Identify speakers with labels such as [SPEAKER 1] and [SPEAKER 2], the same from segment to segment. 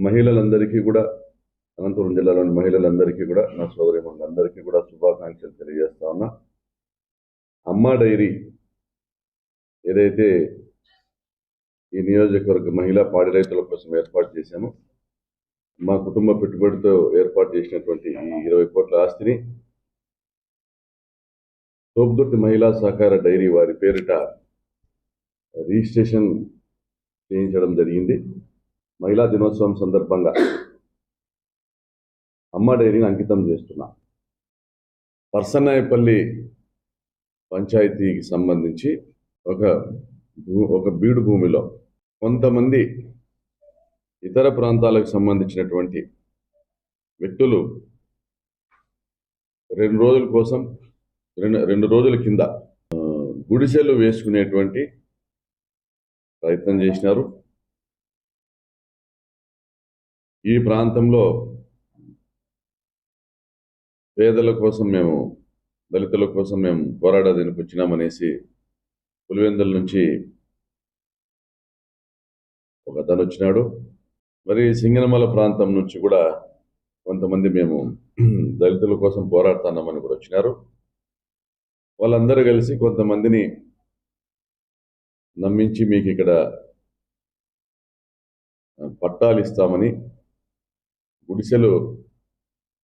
[SPEAKER 1] మహిళలందరికీ కూడా అనంతపురం జిల్లాలోని మహిళలందరికీ కూడా నా సోదరిమణులందరికీ కూడా శుభాకాంక్షలు తెలియజేస్తా ఉన్నా. అమ్మ డైరీ ఏదైతే ఈ నియోజకవర్గ మహిళా పాడి రైతుల కోసం ఏర్పాటు చేశామో, మా కుటుంబ పెట్టుబడితో ఏర్పాటు చేసినటువంటి ఈ 20 కోట్ల ఆస్తిని తోపుదుర్తి మహిళా సహకార డైరీ వారి పేరిట రిజిస్ట్రేషన్ చేయించడం జరిగింది. మహిళా దినోత్సవం సందర్భంగా అమ్మ డైరీని అంకితం చేస్తున్నా. పర్సనాయపల్లి పంచాయతీకి సంబంధించి ఒక బీడు భూమిలో కొంతమంది ఇతర ప్రాంతాలకు సంబంధించినటువంటి వ్యక్తులు 2 రోజుల కింద గుడిసెలు వేసుకునేటువంటి ప్రయత్నం చేసినారు. ఈ ప్రాంతంలో పేదల కోసం దళితుల కోసం మేము పోరాడడానికి వచ్చినామనేసి పులివెందుల నుంచి ఒక అతను వచ్చినాడు. మరి సింగనమల ప్రాంతం నుంచి కూడా కొంతమంది మేము దళితుల కోసం పోరాడుతున్నామని కూడా వచ్చినారు. వాళ్ళందరూ కలిసి కొంతమందిని నమ్మించి మీకు ఇక్కడ పట్టాలు ఇస్తామని, గుడిసెలు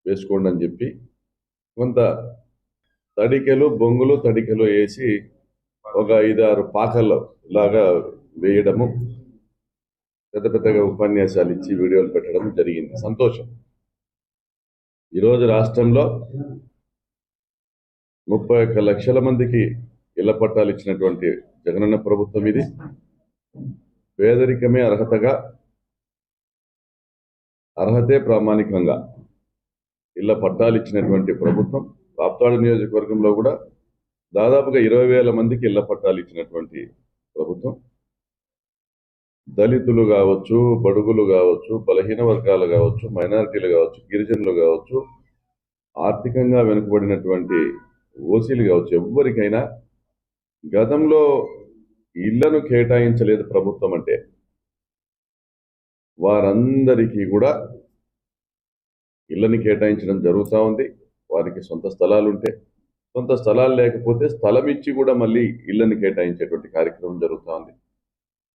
[SPEAKER 1] వేసుకోండి అని చెప్పి కొంత బొంగులు తడికెలు వేసి ఒక 5-6 పాకల్లో లాగా వేయడము, పెద్దగా ఉపన్యాసాలు ఇచ్చి వీడియోలు పెట్టడం జరిగింది. సంతోషం. ఈరోజు రాష్ట్రంలో 31 లక్షల మందికి ఇళ్ల పట్టాలు ఇచ్చినటువంటి జగనన్న ప్రభుత్వం ఇది. పేదరికమే అర్హతే ప్రామాణికంగా ఇళ్ల పట్టాలు ఇచ్చినటువంటి ప్రభుత్వం. రాప్తాడు నియోజకవర్గంలో కూడా దాదాపుగా 20,000 మందికి ఇళ్ల పట్టాలు ఇచ్చినటువంటి ప్రభుత్వం. దళితులు కావచ్చు, బడుగులు కావచ్చు, బలహీన వర్గాలు కావచ్చు, మైనారిటీలు కావచ్చు, గిరిజనులు కావచ్చు, ఆర్థికంగా వెనుకబడినటువంటి ఓసీలు కావచ్చు, ఎవ్వరికైనా గతంలో ఇళ్లను కేటాయించలేదు ప్రభుత్వం అంటే. వారందరికీ కూడా ఇళ్లని కేటాయించడం జరుగుతూ ఉంది. వారికి సొంత స్థలాలు ఉంటే, సొంత స్థలాలు లేకపోతే స్థలం ఇచ్చి కూడా మళ్ళీ ఇళ్లని కేటాయించేటువంటి కార్యక్రమం జరుగుతూ ఉంది.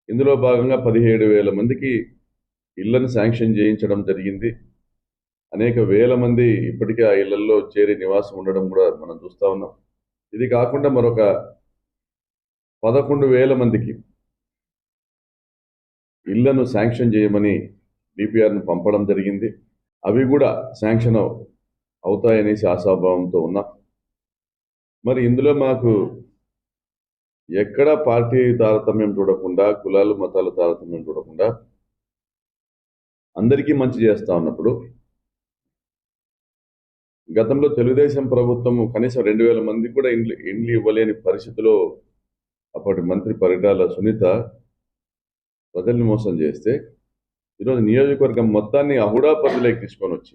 [SPEAKER 1] ఇందులో భాగంగా 17,000 మందికి ఇళ్లను శాంక్షన్ చేయించడం జరిగింది. అనేక వేల మంది ఇప్పటికే ఆ ఇళ్లలో చేరి నివాసం ఉండడం కూడా మనం చూస్తూ ఉన్నాం. ఇది కాకుండా మరొక 11,000 మందికి ఇళ్లను శాంక్షన్ చేయమని డిపిఆర్ను పంపడం జరిగింది. అవి కూడా శాంక్షన్ అవుతాయనేసి ఆశాభావంతో ఉన్నా. మరి ఇందులో మాకు ఎక్కడ పార్టీ తారతమ్యం చూడకుండా, కులాలు మతాల తారతమ్యం చూడకుండా అందరికీ మంచి చేస్తా ఉన్నప్పుడు, గతంలో తెలుగుదేశం ప్రభుత్వం కనీసం 2,000 మందికి కూడా ఇండ్లు ఇవ్వలేని పరిస్థితిలో అప్పటి మంత్రి పరిటాల సునీత ప్రజల్ని మోసం చేస్తే, ఈరోజు నియోజకవర్గం మొత్తాన్ని అహుడా పరిధిలోకి తీసుకొని వచ్చి,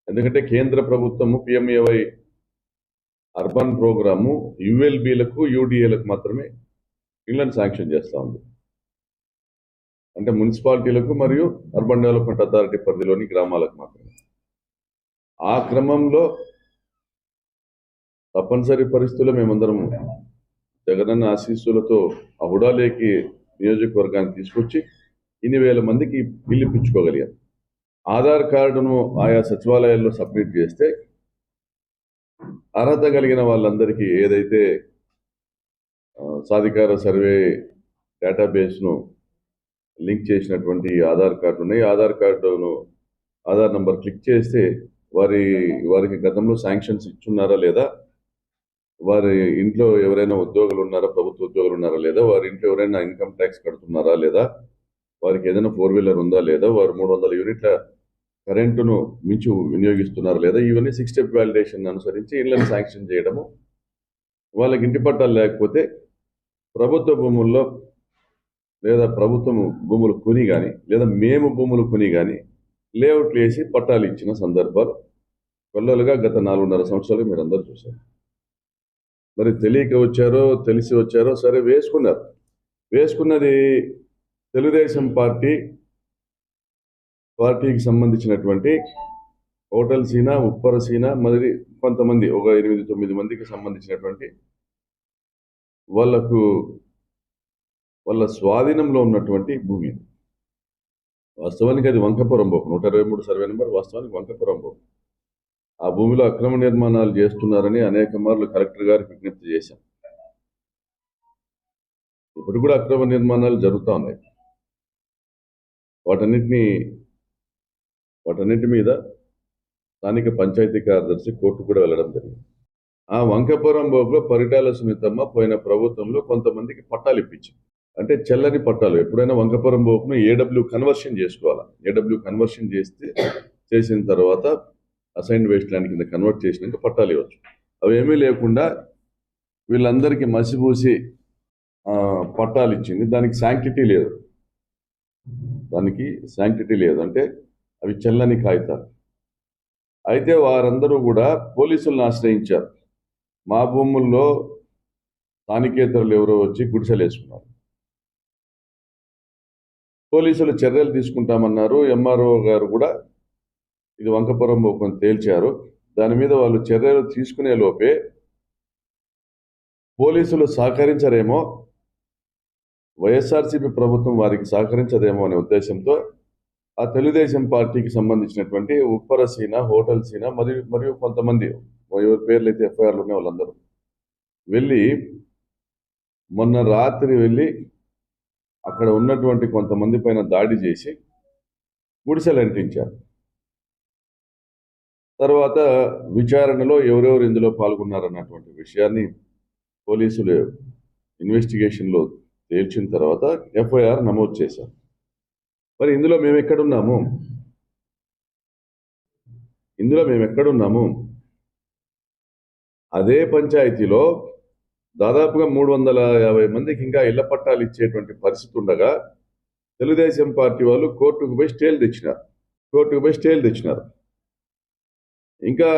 [SPEAKER 1] ఎందుకంటే కేంద్ర ప్రభుత్వము పిఎంఏవై అర్బన్ ప్రోగ్రాము యుఎల్బీలకు, యూడిఏలకు మాత్రమే ఇళ్లను శాంక్షన్ చేస్తూ ఉంది. అంటే మున్సిపాలిటీలకు మరియు అర్బన్ డెవలప్మెంట్ అథారిటీ పరిధిలోని గ్రామాలకు మాత్రమే. ఆ క్రమంలో తప్పనిసరి పరిస్థితుల్లో మేమందరం జగనన్న ఆశీస్సులతో అహుడాలేకి నియోజకవర్గాన్ని తీసుకొచ్చి ఇన్ని వేల మందికి ఇల్లు ఇప్పించుకోగలిగాం. ఆధార్ కార్డును ఆయా సచివాలయాల్లో సబ్మిట్ చేస్తే అర్హత కలిగిన వాళ్ళందరికీ ఏదైతే సాధికార సర్వే డేటాబేస్ను లింక్ చేసినటువంటి ఆధార్ కార్డు ఉన్నాయి. ఆధార్ నంబర్ క్లిక్ చేస్తే వారికి గతంలో శాంక్షన్స్ ఇచ్చున్నారా లేదా, వారి ఇంట్లో ఎవరైనా ఉద్యోగులు ఉన్నారా, ప్రభుత్వ ఉద్యోగులు ఉన్నారా లేదా, వారి ఇంట్లో ఎవరైనా ఇన్కమ్ ట్యాక్స్ కడుతున్నారా లేదా, వారికి ఏదైనా 4-వీలర్ ఉందా లేదా, వారు 300 యూనిట్ల కరెంటును మించి వినియోగిస్తున్నారా లేదా, ఇవన్నీ 6 స్టెప్ వ్యాలిడేషన్ అనుసరించి ఇళ్లను శాంక్షన్ చేయడము. వాళ్ళకి ఇంటి పట్టాలు లేకపోతే ప్రభుత్వ భూముల్లో లేదా ప్రభుత్వం భూములు కొని కానీ, లేదా మేము భూములు కొని కానీ లేఅవుట్లు వేసి పట్టాలు ఇచ్చిన సందర్భాలు కొల్లలుగా గత 4.5 సంవత్సరాలు మీరు అందరూ చూశారు. మరి తెలియక వచ్చారో తెలిసి వచ్చారో సరే, వేసుకున్నది తెలుగుదేశం పార్టీ పార్టీకి సంబంధించినటువంటి హోటల్ సీనా, ఉప్పర సీనా, మరి కొంతమంది ఒక 8-9 మందికి సంబంధించినటువంటి వాళ్లకు వాళ్ళ స్వాధీనంలో ఉన్నటువంటి భూమి. వాస్తవానికి అది వంకపురం బోకు, 123 సర్వే నెంబర్ వాస్తవానికి వంకపురం బోకు. ఆ భూమిలో అక్రమ నిర్మాణాలు చేస్తున్నారని అనేక మార్లు కలెక్టర్ గారికి విజ్ఞప్తి చేశాం. ఇప్పుడు కూడా అక్రమ నిర్మాణాలు జరుగుతూ ఉన్నాయి. వాటన్నిటి మీద స్థానిక పంచాయతీ కార్యదర్శి కోర్టు కూడా వెళ్ళడం జరిగింది. ఆ వంకపురం బోకులో పరిటాల సునీతమ్మ పోయిన ప్రభుత్వంలో కొంతమందికి పట్టాలు ఇప్పించింది. అంటే చెల్లని పట్టాలు. ఎప్పుడైనా వంకపురం బోకును ఏడబ్ల్యూ కన్వర్షన్ చేసుకోవాలి. ఏడబ్ల్యూ కన్వర్షన్ చేసిన తర్వాత అసైన్డ్ వేస్ట్ ల్యాండ్ కింద కన్వర్ట్ చేసినాక పట్టాలు ఇవ్వచ్చు. అవేమీ లేకుండా వీళ్ళందరికీ మసిపూసి పట్టాలు ఇచ్చింది. దానికి శాంక్టిటీ లేదు. అంటే అవి చెల్లని కాగితాలు. అయితే వారందరూ కూడా పోలీసులను ఆశ్రయించారు. మా భూముల్లో స్థానికేతరులు ఎవరో వచ్చి గుడిసెలు వేసుకున్నారు. పోలీసులు చర్యలు తీసుకుంటామన్నారు. ఎంఆర్ఓ గారు కూడా ఇది వంకపురం బోకు తేల్చారు. దాని మీద వాళ్ళు చర్యలు తీసుకునే లోపే పోలీసులు సహకరించరేమో, వైఎస్ఆర్సీపీ ప్రభుత్వం వారికి సహకరించదేమో అనే ఉద్దేశంతో ఆ తెలుగుదేశం పార్టీకి సంబంధించినటువంటి ఉప్పర సీనా, హోటల్ సీనా మరియు కొంతమంది ఎవరి పేర్లు అయితే ఎఫ్ఐఆర్లు ఉన్నాయి వాళ్ళందరూ మొన్న రాత్రి వెళ్ళి అక్కడ ఉన్నటువంటి కొంతమంది పైన దాడి చేసి గుడిసెలు అంటించారు. తర్వాత విచారణలో ఎవరెవరు ఇందులో పాల్గొన్నారన్నటువంటి విషయాన్ని పోలీసులు ఇన్వెస్టిగేషన్లో తేల్చిన తర్వాత ఎఫ్ఐఆర్ నమోదు చేశారు. మరి ఇందులో మేము ఎక్కడున్నాము? అదే పంచాయతీలో దాదాపుగా 350 మందికి ఇంకా ఇళ్ల పట్టాలు ఇచ్చేటువంటి పరిస్థితి ఉండగా తెలుగుదేశం పార్టీ వాళ్ళు కోర్టుకు పోయి స్టేలు తెచ్చినారు. ఇంకా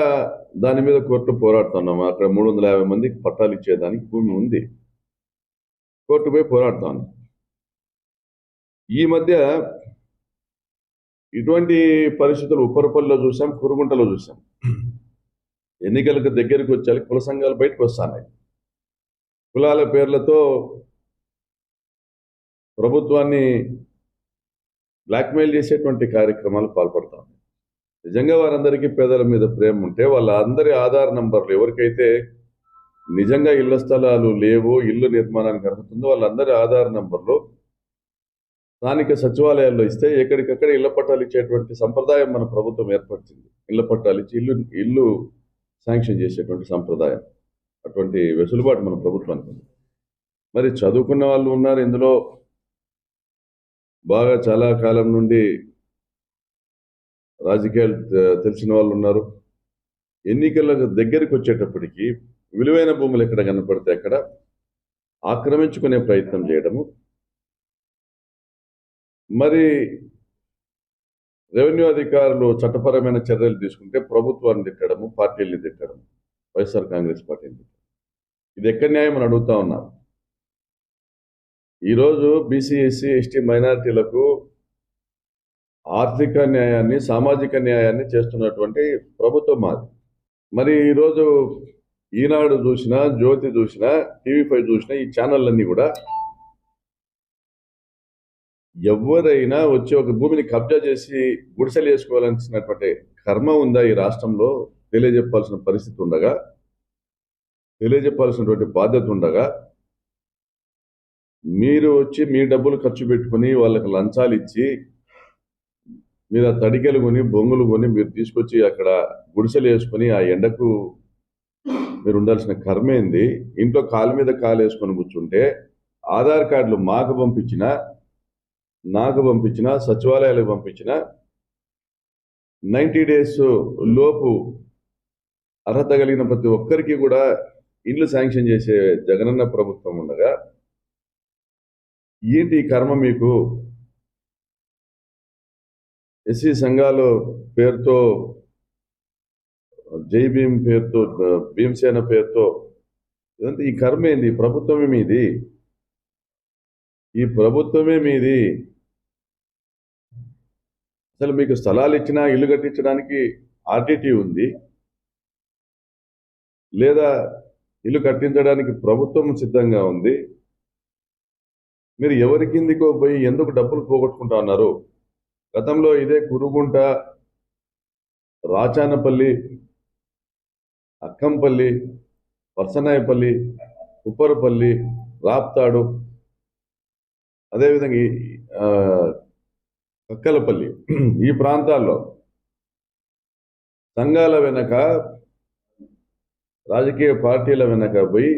[SPEAKER 1] దాని మీద కోర్టు పోరాడుతున్నాము. అక్కడ 350 మందికి పట్టాలు ఇచ్చేదానికి భూమి ఉంది. కోర్టు పోయి పోరాడుతాను. ఈ మధ్య ఇటువంటి పరిస్థితులు ఉప్పరపల్లిలో చూసాం, కురుగుంటలో చూసాం. ఎన్నికలకు దగ్గరికి వచ్చాలి, కుల సంఘాలు బయటకు వస్తున్నాయి. కులాల పేర్లతో ప్రభుత్వాన్ని బ్లాక్మెయిల్ చేసేటువంటి కార్యక్రమాలు పాల్పడతాం. నిజంగా వారందరికీ పేదల మీద ప్రేమ ఉంటే వాళ్ళందరి ఆధార్ నంబర్లు, ఎవరికైతే నిజంగా ఇళ్ల స్థలాలు లేవో, ఇల్లు నిర్మాణానికి అర్హతుందో వాళ్ళందరి ఆధార్ నంబర్లు స్థానిక సచివాలయాల్లో ఇస్తే ఎక్కడికక్కడ ఇళ్ల పట్టాలు ఇచ్చేటువంటి సంప్రదాయం మన ప్రభుత్వం ఏర్పరిచింది. ఇళ్ల పట్టాలు ఇచ్చి ఇల్లు శాంక్షన్ చేసేటువంటి సంప్రదాయం, అటువంటి వెసులుబాటు మన ప్రభుత్వానికి ఉంది. మరి చదువుకున్న వాళ్ళు ఉన్నారు ఇందులో, బాగా చాలా కాలం నుండి రాజకీయాలు తెలిసిన వాళ్ళు ఉన్నారు. ఎన్నికలకు దగ్గరికి వచ్చేటప్పటికి విలువైన భూములు ఎక్కడ కనపడితే అక్కడ ఆక్రమించుకునే ప్రయత్నం చేయడము, మరి రెవెన్యూ అధికారులు చట్టపరమైన చర్యలు తీసుకుంటే ప్రభుత్వాన్ని తిట్టడము, పార్టీల్ని తిట్టడము, వైఎస్ఆర్ కాంగ్రెస్ పార్టీని. ఇది ఎక్కడ న్యాయం అని అడుగుతా ఉన్నారు. ఈరోజు బీసీ, ఎస్సీ, ఎస్టీ మైనారిటీలకు ఆర్థిక న్యాయాన్ని, సామాజిక న్యాయాన్ని చేస్తున్నటువంటి ప్రభుత్వం మాది. మరి ఈరోజు ఈనాడు చూసినా, జ్యోతి చూసినా, టీవీ5 చూసినా, ఈ ఛానళ్ళన్నీ కూడా ఎవరైనా వచ్చి ఒక భూమిని కబ్జా చేసి గుడిసెలు వేసుకోవాల్సినటువంటి కర్మ ఉందా ఈ రాష్ట్రంలో తెలియజెప్పాల్సిన పరిస్థితి ఉండగా, తెలియజెప్పాల్సినటువంటి బాధ్యత ఉండగా, మీరు వచ్చి మీ డబ్బులు ఖర్చు పెట్టుకుని వాళ్ళకి లంచాలు ఇచ్చి మీరు ఆ తడికెలు కొని, బొంగులు కొని మీరు తీసుకొచ్చి అక్కడ గుడిసెలు వేసుకొని ఆ ఎండకు మీరు ఉండాల్సిన కర్మేంది? ఇంట్లో కాలు మీద కాలు వేసుకొని కూర్చుంటే ఆధార్ కార్డులు నాకు పంపించిన సచివాలయాలకు పంపించిన 90 days లోపు అర్హత కలిగిన ప్రతి ఒక్కరికి కూడా ఇల్లు శాంక్షన్ చేసే జగనన్న ప్రభుత్వం ఉండగా ఏంటి ఈ కర్మ మీకు? ఎస్సీ సంఘాల పేరుతో, జై భీమ్ పేరుతో, భీమసేన పేరుతో ఇదంతా ఈ కర్మ ఏంది? ఈ ప్రభుత్వమే మీది. అసలు మీకు స్థలాలు ఇచ్చినా ఇల్లు కట్టించడానికి ఆర్డిటి ఉంది, లేదా ఇల్లు కట్టించడానికి ప్రభుత్వం సిద్ధంగా ఉంది. మీరు ఎవరి కిందికో పోయి ఎందుకు డబ్బులు పోగొట్టుకుంటా ఉన్నారు? గతంలో ఇదే కురుగుంట, రాచానపల్లి, అక్కంపల్లి, పర్సనాయపల్లి, ఉప్పరపల్లి, రాప్తాడు, అదేవిధంగా కక్కలపల్లి, ఈ ప్రాంతాల్లో సంఘాల వెనక, రాజకీయ పార్టీల వెనక పోయి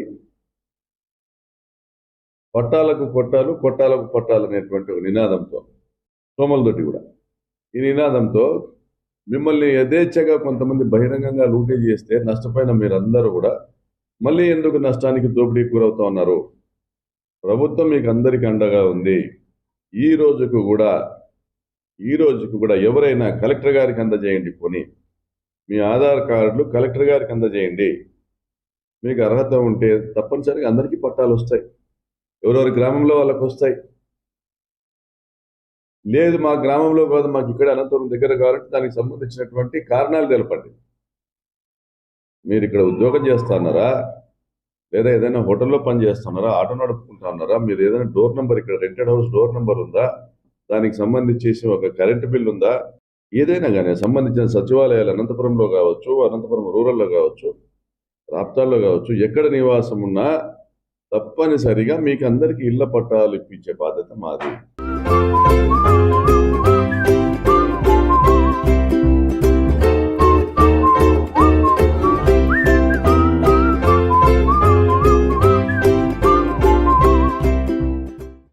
[SPEAKER 1] పట్టాలకు కొట్టాలు, కొట్టాలకు పట్టాలు అనేటువంటి ఒక నినాదంతో, సోమలతోటి కూడా ఈ నినాదంతో మిమ్మల్ని యథేచ్ఛగా కొంతమంది బహిరంగంగా లూటీ చేస్తే నష్టపోయిన మీరందరూ కూడా మళ్ళీ ఎందుకు నష్టానికి దోపిడీ గురవుతా ఉన్నారు? ప్రభుత్వం మీకు అందరికీ అండగా ఉంది. ఈ రోజుకు కూడా ఎవరైనా కలెక్టర్ గారికి అందజేయండి. పోనీ మీ ఆధార్ కార్డులు కలెక్టర్ గారికి అందజేయండి. మీకు అర్హత ఉంటే తప్పనిసరిగా అందరికీ పట్టాలు వస్తాయి, ఎవరెవరి గ్రామంలో వాళ్ళకు వస్తాయి. లేదు మా గ్రామంలో కాదు, మాకు ఇక్కడ అనంతపురం దగ్గర కావాలంటే దానికి సంబంధించినటువంటి కారణాలు తెలపండి. మీరు ఇక్కడ ఉద్యోగం చేస్తున్నారా, లేదా ఏదైనా హోటల్లో పని చేస్తున్నారా, ఆటో నడుపుకుంటున్నారా, మీరు ఏదైనా డోర్ నెంబర్, ఇక్కడ రెంటెడ్ హౌస్ డోర్ నెంబర్ ఉందా, దానికి సంబంధించేసి ఒక కరెంటు బిల్ ఉందా, ఏదైనా కానీ సంబంధించిన సచివాలయాలు అనంతపురంలో కావచ్చు, అనంతపురం రూరల్లో కావచ్చు, రాప్తాల్లో కావచ్చు, ఎక్కడ నివాసం ఉన్నా తప్పనిసరిగా మీకు అందరికీ ఇళ్ల పట్టాలు ఇప్పించే బాధ్యత మాది.